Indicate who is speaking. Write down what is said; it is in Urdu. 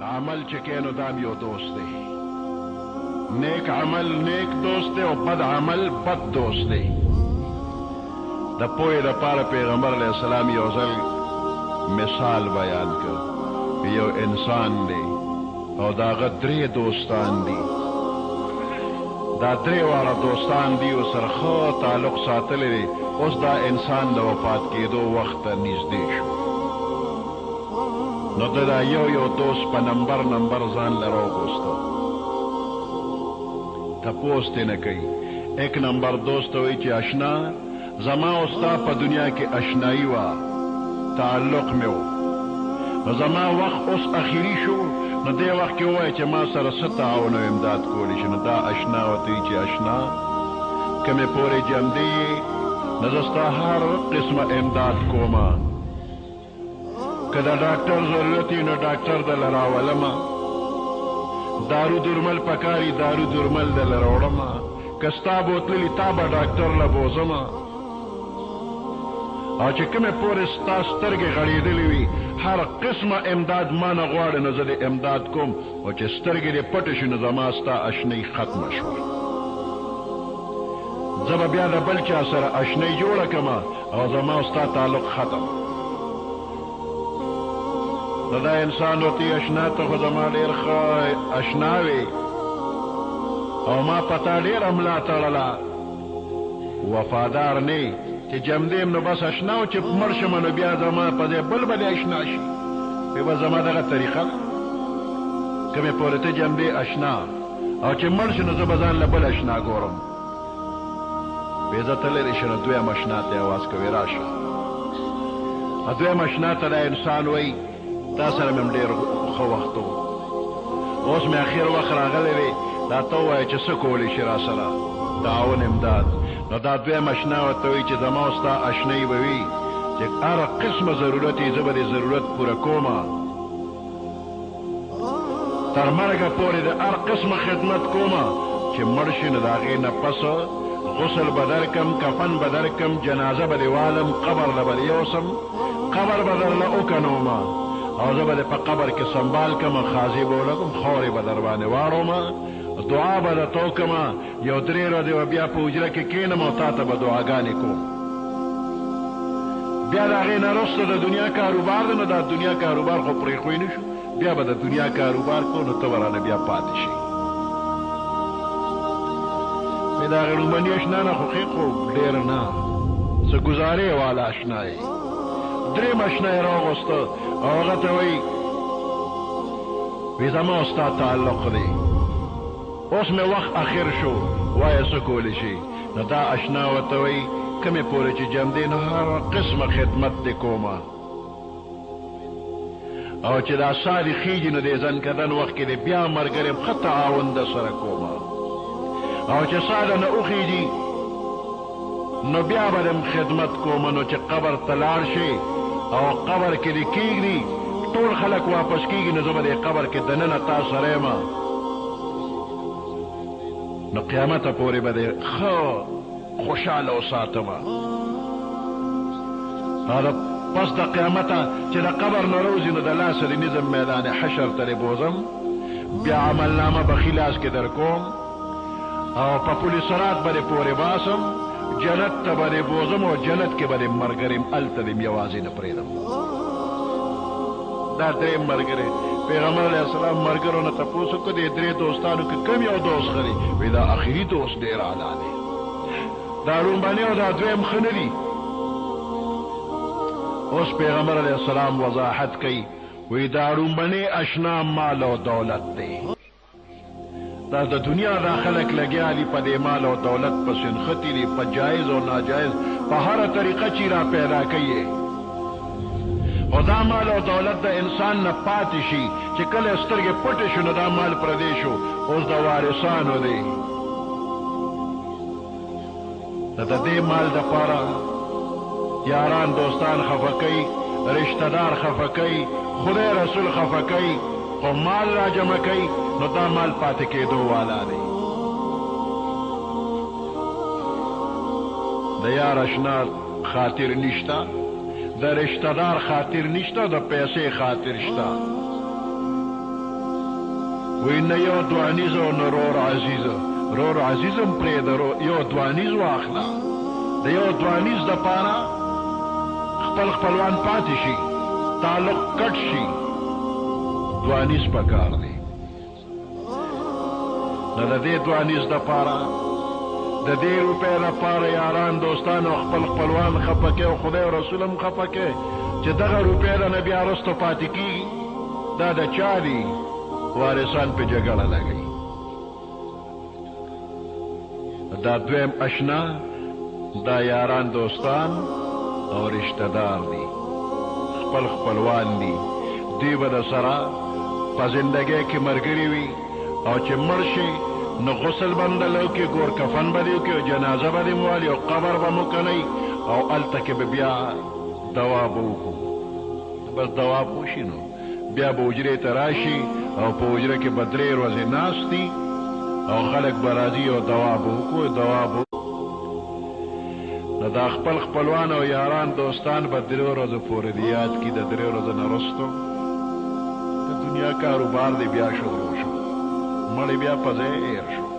Speaker 1: عمل چکینو دام یو دوست دی نیک عمل نیک دوست دی او بد عمل بد دوست دی د پوی د پاره پیغمبر علیہ السلام یو ځل مثال بیان کړ یو انسان دی او داغه درې دوستان دي دا درې واړه دوستان دي او سره ښه تعلق ساتلی دی اوس دا انسان د وفات کېدو وخت ته نږدې شو نو دا یو دوست په نمبر ځان له راوغوسته تپوس ترې نه کوي ایک نمبر دوست ته وایي چې اشنا زما او ستا په دنیا کې اشنایي وه تعلق مې و نو زما وخت اوس اخري شو نو دې وخت کې ووایه چې ما سره څه تعاون او امداد کولی شي نو دا اشنا ورته وایي چې اشنا که مې پورې جمدې یې نو زه ستا هر قسمه امداد کومه که د ډاکټر ضرورت وي نو ډاکټر دله راولمه دارو درمل پکاري دارو درمل دله راوړمه که ستا بوتللي تا به ډاکټر له بوزمه او چې کومې پورې ستا سترګې غړېدلې وي هر قسمه امداد ما نه غواړې نو زه دې امداد کوم او چې سترګې دې پټې شي نو زما ستا اشنۍ ختمه شوه زه به بیا د بل چا سره اشنۍ جوړه کړمه او زما او ستا تعلق ختم دا انسان ورته اشنا ته خو زما ډېر ښه اشنا وې او ما پتا ډېره ملا تړله وفادار نه چې جمدیم نو بس اشنا و چې مړ شمه نو بیا زما په ځای بل به دې اشنا شي وی به زما دغه طریقه که مې پورې ته جمدې اشنا او چې مړ شي نو زه به ځان له بل اشنا ګورم وی زه ته لرې شه نو دویم اشنا ته یې اواز کوي راشه دویم اشنا ته دا انسان وایي تا سره مې هم ډېر ښه وخت و اوس مې اخر وخت راغلی دی دا ته ووایه چې څه کولی شي را سره تعاون امداد نو دا دویم اشنا ورته وایي چې زما او ستا اشنۍ به وي چې هر قسمه ضرورت یې زه به دې ضرورت پوره کومه تر مرګه پورې د هر قسمه خدمت کومه چې مړ شي نو د هغې نه پس غسل به درکم کفن به درکم جنازه به دې والم قبر له به دې یوسم قبر به درله وکنومه او زه به دې په قبر کې سنبال کړم خازي به ولګم خاورې به در باندې واړومه دعا به درته وکړمه یو درې ورځې به بیا په حجره کې کښېنم او تا ته به دعاګانې کوم بیا د هغې نه وروسته د دنیا کاروبار دی نو دا دنیا کاروبار خو پرېښوی نه شو بیا به د دنیا کاروبار کوو نو ته به رانه بیا پاتې شي مې د هغې لومړني اشنا نه خو ښې خو ډېر نه څه ګزارې والا اشنا یې درېم اشنا یې راوغوسته او هغه ته وایي وی زما او ستا تعلق دی اوس مې وخت اخر شو وایه څه کولی شي نو دا اشنا ورته وایي کمې پورې چې جمدې نو هر قسمه خدمت دې کومه او چې دا سا دې خیږي نو دې ځنکدن وخت کې دې بیا ملګری یم ښه تعاون در سره کومه او چې سا ده نه وخیږي نو بیا به دې خدمت کومه نو چې قبر ته لاړ شي او قبر کې دې کېږدي ټول خلک واپس کېږي نو زه به دې قبر کې دننه تا سره یم نو قیامته پورې به دې ښه خوشحاله وساتمه پس د قیامته چې د قبر نه روزي نو د لاسه د نظم میدان حشر ته دې بوزم بیا عملنامه به خلاص کې در کوم او په پل صراط به دې پورې باسم جنت ته به دې بوزم او جنت کې به دې ملګری یم هلته دې م یوازې نه پرېږدم دا درېیم ملګری پیغمبر علیه السلام ملګرو نه تپوس وکړو دې درې دوستانو کې کوم یو دوست ښه دی وایي دا آخري دوست ډېر اعلی دی دا لومبنی او دا دویم ښه نه دي اوس پیغمبر علیه السلام وضاحت کوي وایي دا لومبنی اشنا مال او دولت دی دا د دنیا دا خلک لګیا دي په دې مال او دولت پسې نښتي دي په جایز او ناجایز په هره طریقه چې را پیدا کوي او دا مال او دولت د انسان نه پاتې شي چې کله سترګې پټې شو نو دا مال پردی شو اوس د وارثانو دی د دې مال دپاره یاران دوستان خفه کوي رشته دار خفه کوي خدای رسول خفه کوي خو مال را جمع کوي نو دا مال پاتې کېدو والا دی د یار اشنا خاطر نشته د رشته دار خاطر نشته د پیسې خاطر شته وی نه یو دوانیز او نه رور عزیز رور عزیزم پرې یو دوانیز واخله د یو دوانیز دپاره خپل خپلوان پاتې شي تعلق کټ شي دوانیز پکار دی نو د دې دوانیز دپاره د دې روپۍ لپاره یاران دوستان او خپل خپلوان خفه کې او خدای او رسول هم خفه کې چې دغه روپۍ د بیا وروسته پاتې کېږي دا د چا دي وارثان په جګړه لګوي دا دویم اشنا دا یاران دوستان او رشتہ دار دي خپل خپلوان دي دوی به د سره په زندګۍ کې ملګري وي او چې مړ شي نو غسل بندلو کې ګور کفن به دي وکړي او جنازه به دې موالي او قبر به مو کنئ او هلته کې به بیا دوا به وکړو بس دوا به وشي نو بیا به حجرې ته راشي او په حجره کې به 3 ورځې ناست دي او خلک به راځي او دوا به وکړو دوا به نو دا خپل خپلوان او یاران دوستان به 3 ورځو پورې د یاد کړي د 3 ورځو نه وروسته د دنیا کاروبار دی بیا شروع شو مړی بیا په ځای ایر شو